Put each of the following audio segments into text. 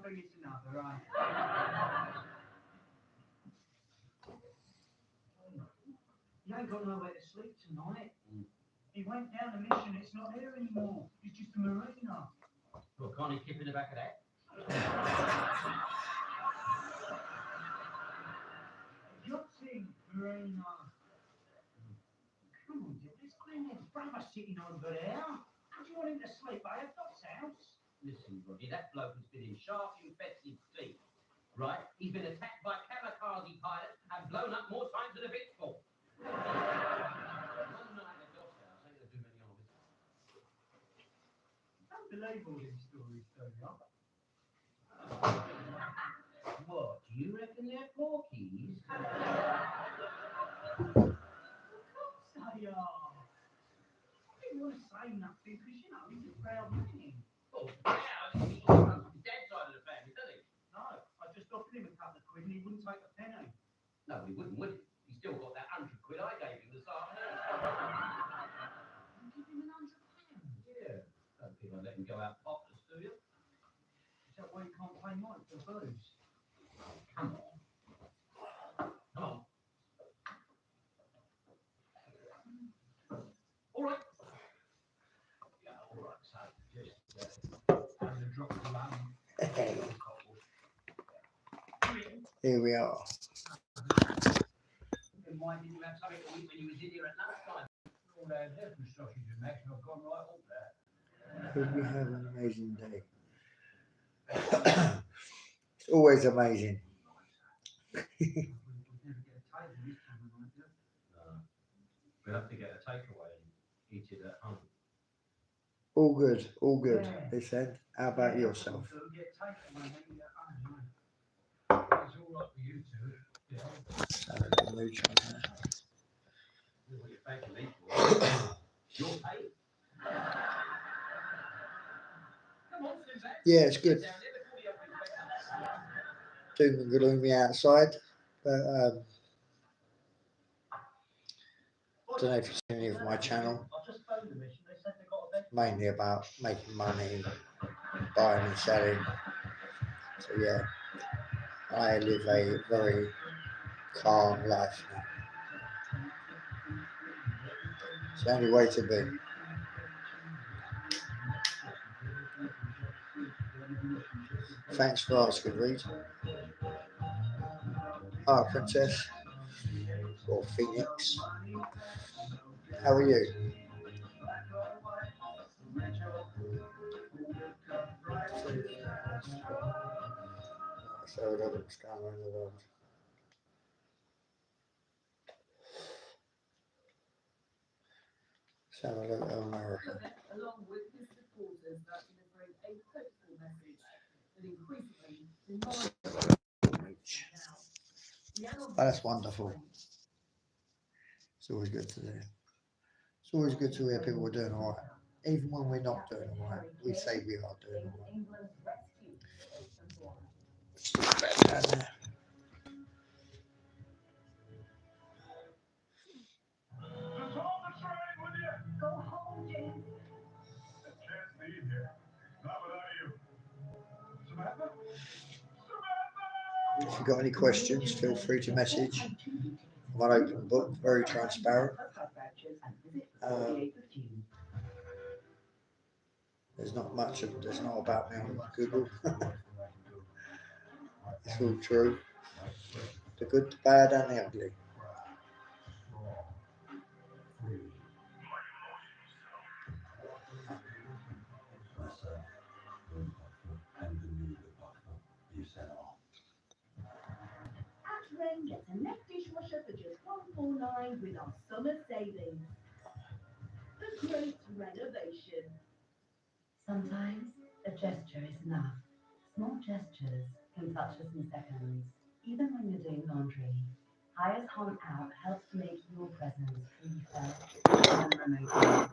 thing, it's another, right? He ain't got nowhere to sleep tonight. He went down the mission, it's not there anymore. It's just a marina. Well, can't he keep in the back of that? Yachting marina. Come on, Dick, there's Glenhead's brother sitting over there. How do you want him to sleep? I have Doc's house. Listen, Roddy, that bloke has been in sharp infested sleep, right? He's been attacked by kamikaze pilots and blown up more times than a baseball. One night at Doc's house ain't gonna do many harm. Don't believe all these stories, do you? What, do you reckon they're porkies? Of course they are. I didn't want to say nothing because, you know, he's a proud man. Oh, yeah, he runs from his dad's side of the family, doesn't he? No, I just offered him a couple of quid and he wouldn't take a penny. No, he wouldn't, would he? He's still got that 100 quid I gave him this afternoon. You give him £100? Yeah. Don't think I'd let him go out potless, do you? Is that why you can't play Mike for booze? Come on. Come on. All right. Yeah, all right, so just having a drop of the lemon. Here we are. And why didn't you have something to eat when you was in here at lunchtime? All down there from sausage and mash, and I've gone right up there. Hope you have an amazing day. It's always amazing. We'll have to get a takeaway and eat it at home. All good, all good. They said. How about yourself? Get takeaway, It's all right for you two. Yeah. Salad and mooch on there. What you're thanking me for? You're paid. Come on, Suzanne. Yeah, it's good. Sit down there before you open your back. Doom and gloomy outside, but I don't know if you've seen any of my channel. Mainly about making money, buying and selling. So yeah, I live a very calm life now. It's the only way to be. Thanks for asking, Reed. Ah, Princess or Phoenix. How are you? So what's going on in the world? Let's have a look at America. Along with his supporters that delivering a hopeful message that increasingly Oh, that's wonderful. It's always good to do. It's always good to hear people are doing all right. Even when we're not doing all right, we say we are doing all right. Stick that down there. If you've got any questions, feel free to message. I'm an open book, very transparent. There's not much of there's not about me on Google. It's all true. The good, the bad, and the ugly. Ren gets a neck dishwasher for just $149 with our summer savings. The great renovation. Sometimes a gesture is enough. Small gestures can touch us in seconds, even when you're doing laundry. Hire's Home app helps to make your presence be felt and remotely.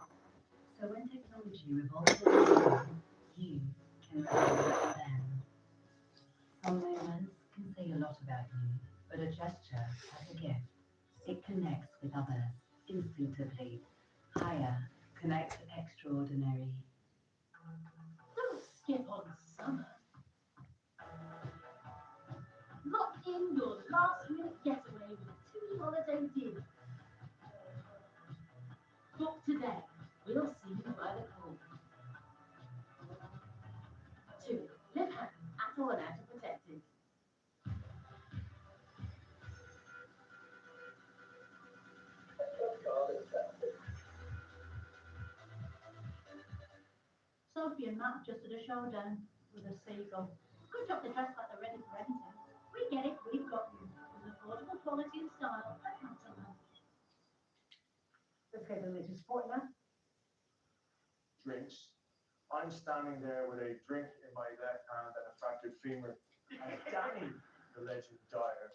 So when technology revolves around you, can revolve them. Some moments can say a lot about you, but a gesture has a gift. It connects with others instinctively. Hire connects extraordinary. Don't skip on summer. Plan your last-minute getaway with a holiday deal. Book today. We'll see you by the call. 2. Live happy at or without a protected. Sophie and Matt just did a showdown with a seagull. Good job they dressed like they're ready for anything. We get it, we've got you. With affordable quality and style, that counts on us. Let's get a little sport now. Drinks. I'm standing there with a drink in my left hand and a fractured femur. And Danny, the legend, Dyer,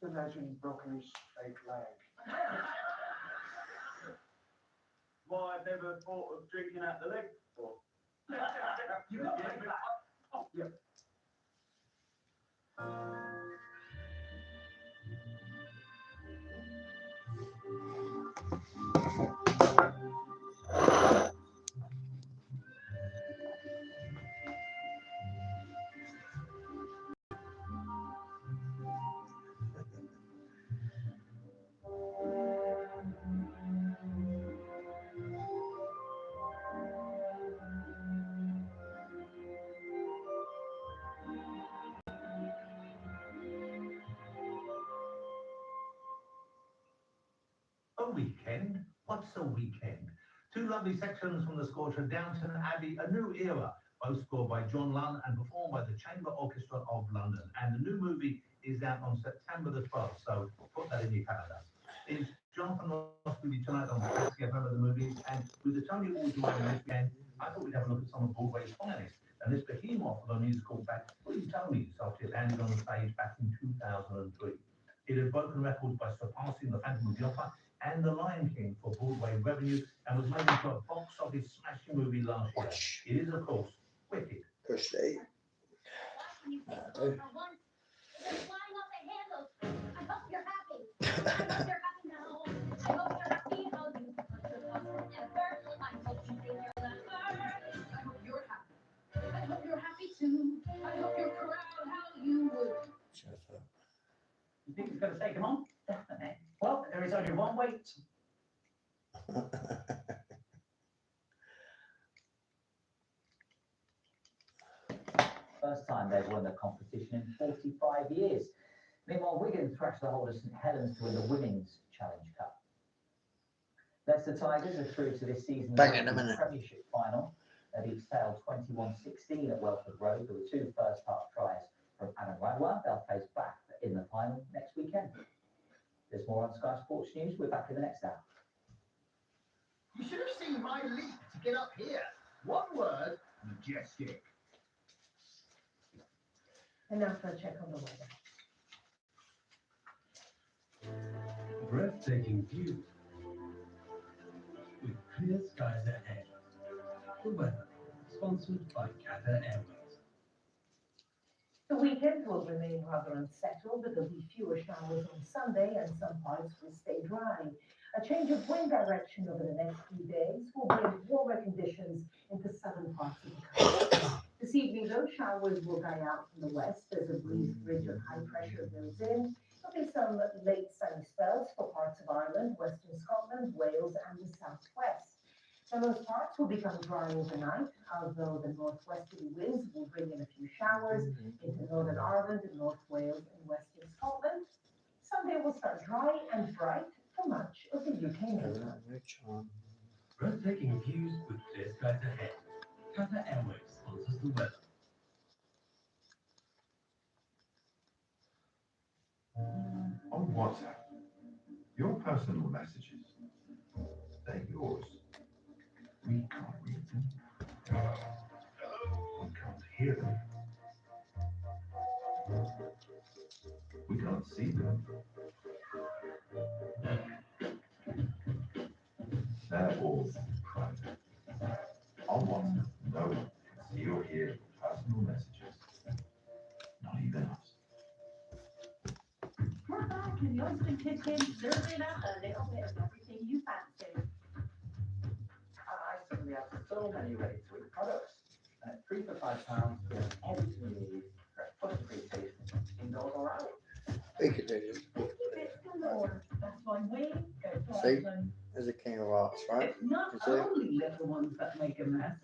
the legend, broke his straight leg. Well, I've never thought of drinking out the leg before. You got it. Oh, yeah. A weekend? What's a weekend? Two lovely sections from the score to Downton Abbey, A New Era, both scored by John Lunn and performed by the Chamber Orchestra of London. And the new movie is out on September the 12th, so put that in your calendar. It's Jonathan Ross with you tonight on the Taxi of the movies, and with the Tony Awards awarding this weekend, I thought we'd have a look at some of Broadway's finest. And this behemoth of a musical back 3 Tonys after it landed on the stage back in 2003. It had broken records by surpassing The Phantom of the Opera and The Lion King for Broadway revenue and was made into a box office smashing movie last year. It is, of course, Wicked. Push the You think it's going to take him on? Definitely. Well, there is only one way. First time they've won the competition in 45 years. Meanwhile, Wigan thrashed the whole of St Helens to win the Women's Challenge Cup. Leicester Tigers are through to this season's Premiership final. They beat Sale 21-16 at Welford Road. There were 2 first-half tries from Adam Radwa. They'll face back in the final next weekend. There's more on Sky Sports News. We're back in the next hour. You should have seen my leap to get up here. One word, majestic. And now for a check on the weather. Breathtaking views with clear skies ahead. The weather, sponsored by Qatar Airways. The weekend will remain rather unsettled. There will be fewer showers on Sunday and some parts will stay dry. A change of wind direction over the next few days will bring warmer conditions into southern parts of the country. This evening, those showers will die out from the west as a brief ridge of high pressure builds in. There'll be some late sunny spells for parts of Ireland, Western Scotland, Wales, and the southwest. Now, those parts will become dry overnight, although the northwesterly winds will bring in a few showers into Northern Ireland and North Wales and Western Scotland. Sunday will start dry and bright for much of the UK mainland. Breathtaking views with clear skies ahead. Qatar Airways sponsors the weather. On WhatsApp, your personal messages, they're yours. We can't read them. We can't hear them. We can't see them. They're all private. On WhatsApp, no one can see or hear your personal messages. Not even us. We're back in the Instant Kitchen, serving up a little bit of everything you fancy. I suddenly have so many ready-to-eat products. And at £3 for £5, we have everything you need for a choice free seat, indoors or out. We could do this. That's why we go to See? Iceland. There's a king of hearts, right? It's not You see? only little ones that make a mess.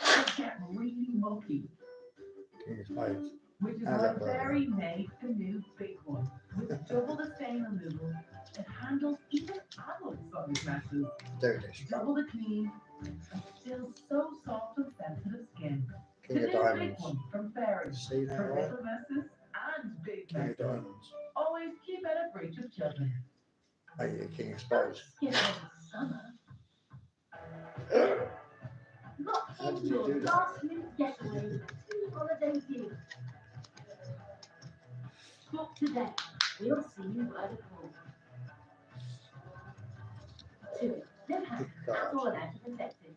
They get really mucky, King of spades. which is How's why that working? Barry made the new big one with double the stain removal. It handles even adult-sized messes. Do this, right? Double the clean, and still so soft and sensitive skin. King of The new big diamonds. one from Barry. See that, For right? little messes and big King of messes. diamonds. Always keep out of reach of children. Are you king of spades? Skip over summer. Look How did in you your do that? last minute getaway. 2 holiday deals. Book today. We'll see you by the pool. 2. Live happy. That's all about to protect it.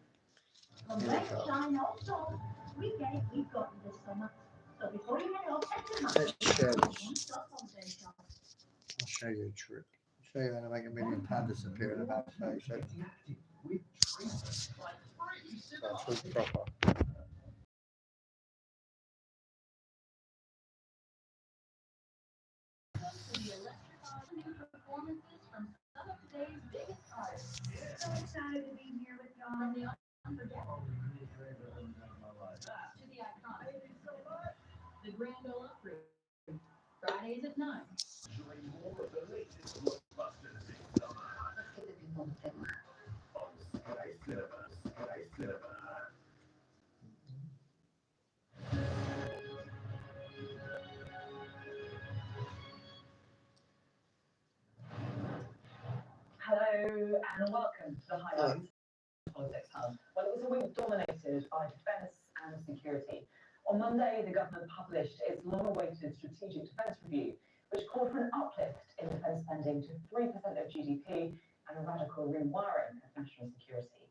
From Here we rain, go. shine, or storm, we get it. We've got you this summer. So before you head off, take your Let's share this. Stop holiday shop. I'll show you a trick. I'll show you how to make £1 million disappear in about 30 seconds. With treatment like free cinema. That's all proper. Performances from some of today's biggest artists. So excited to be here with y'all. From the unforgettable to the iconic. The Grand Ole Opry. Fridays at 9. Enjoy more of the latest blockbusters in summer on Sky Cinema. Sky Cinema. Hello and welcome to the Highlights Politics Hub. Well, it was a week dominated by defence and security. On Monday, the government published its long-awaited Strategic Defence Review, which called for an uplift in defence spending to 3% of GDP and a radical rewiring of national security.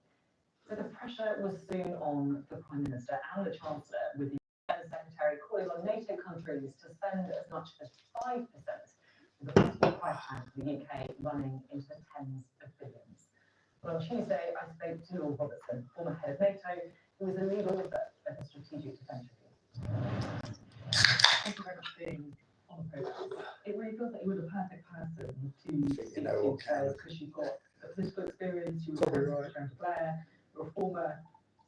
So the pressure was soon on the Prime Minister and the Chancellor, with the Defence Secretary calling on NATO countries to spend as much as 5%, with the possible price tag for the UK running into the tens of billions. Well, on Tuesday, I spoke to Lord Robertson, former head of NATO, who was the lead author of the Strategic Defence Review. Thank you very much for being on the programme. It really feels like you were the perfect person to speak to because you've got a political experience, you were Secretary General Blair, you're a former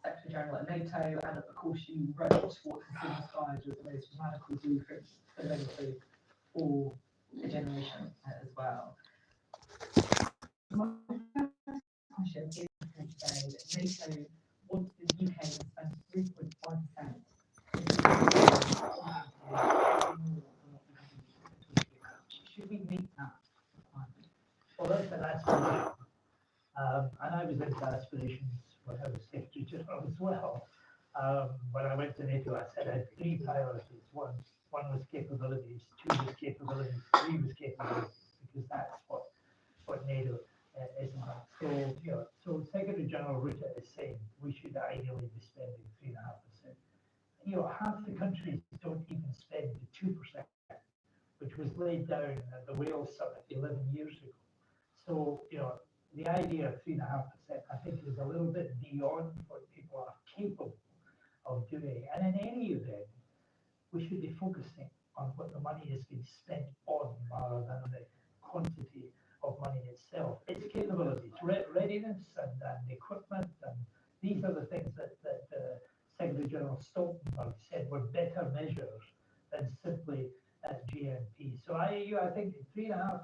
Secretary General at NATO, and of course you wrote what has been described as the most radical blueprint for the military for a generation as well. My first question is to say that NATO wants the UK to spend 3.5%. Should we meet that? Well, that's fine. And I was into aspirations when I was Secretary General as well. When I went to NATO, I said I had 3 priorities. One was capabilities, 2 was capabilities, 3 was capabilities, because that's what NATO is about. So Secretary General Rutte is saying we should ideally be spending 3.5%. Half the countries don't even spend the 2%, which was laid down at the Wales Summit 11 years ago. So, the idea of 3.5%, I think, is a little bit beyond what people are capable of doing. And in any event, we should be focusing on what the money is being spent on rather than on the quantity of money itself. It's capabilities, readiness and equipment, and these are the things that Secretary General Stoltenberg said were better measures than simply GNP. So I think 3.5%, I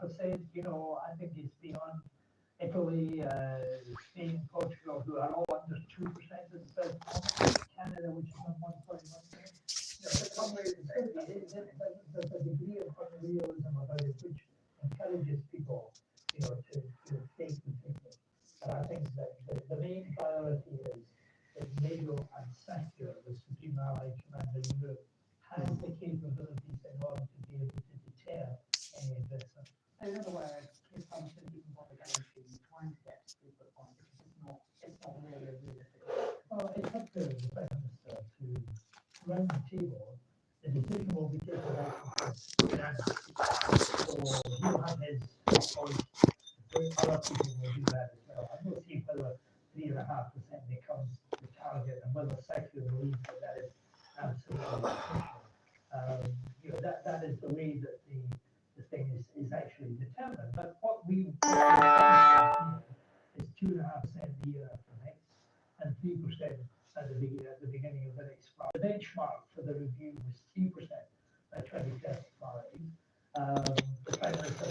think is beyond Italy, Spain, Portugal, who are all under 2% of the present moment. Canada, which is on 1.1%. There's a degree of unrealism about it, which encourages people, to think and think. But I think that the main priority is NATO and SACEUR, the Supreme Allied Commander in Europe, has the capabilities in order to be able to deter any investment. In other words, his fund shouldn't even bother going to trying to get to 3.1 because it's not really a realistic. Well, it's up to the Prime Minister to run the table. The decision will be taken out so he'll have his choice. Other people will do that as well. And we'll see whether 3.5% becomes the target and whether SACEUR believes that is absolutely essential. You know, that is the way that the thing is actually determined. But what we is 2.5% a year after next, and 3% at the beginning of the next plan. The benchmark for the review was 3% by 2035. The Prime Minister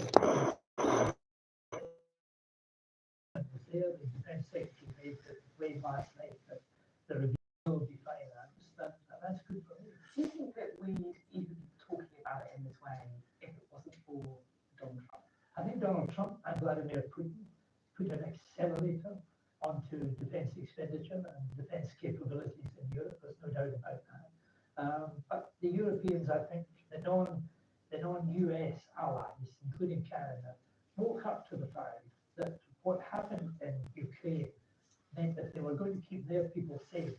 was there, the Defence Secretary made the claim last night that the review will be financed. That's good for me. Do you think that we'd even be talking about it in this way if it wasn't for Donald Trump? I think Donald Trump and Vladimir Putin put an accelerator onto defence expenditure and defence capabilities in Europe. There's no doubt about that. But the Europeans, I think, the non-US allies, including Canada, woke up to the fact that what happened in Ukraine meant that they were going to keep their people safe.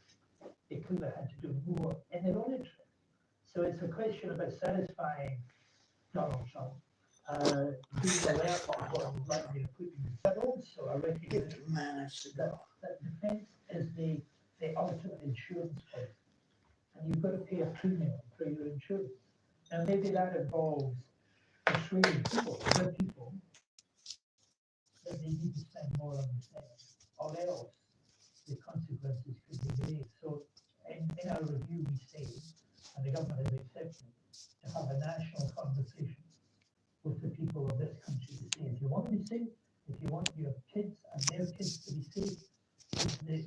They could have had to do more in their own interest. So it's a question about satisfying Donald Trump, being alert of what Vladimir Putin, but also a recognition that defence is the ultimate insurance policy. And you've got to pay a premium for your insurance. Now maybe that involves persuading people, other people, that they need to spend more on defence, or else the consequences could be grave. So in our review we say, and the government has accepted, to have a national conversation with the people of this country to say, if you want to be safe, if you want your kids and their kids to be safe, they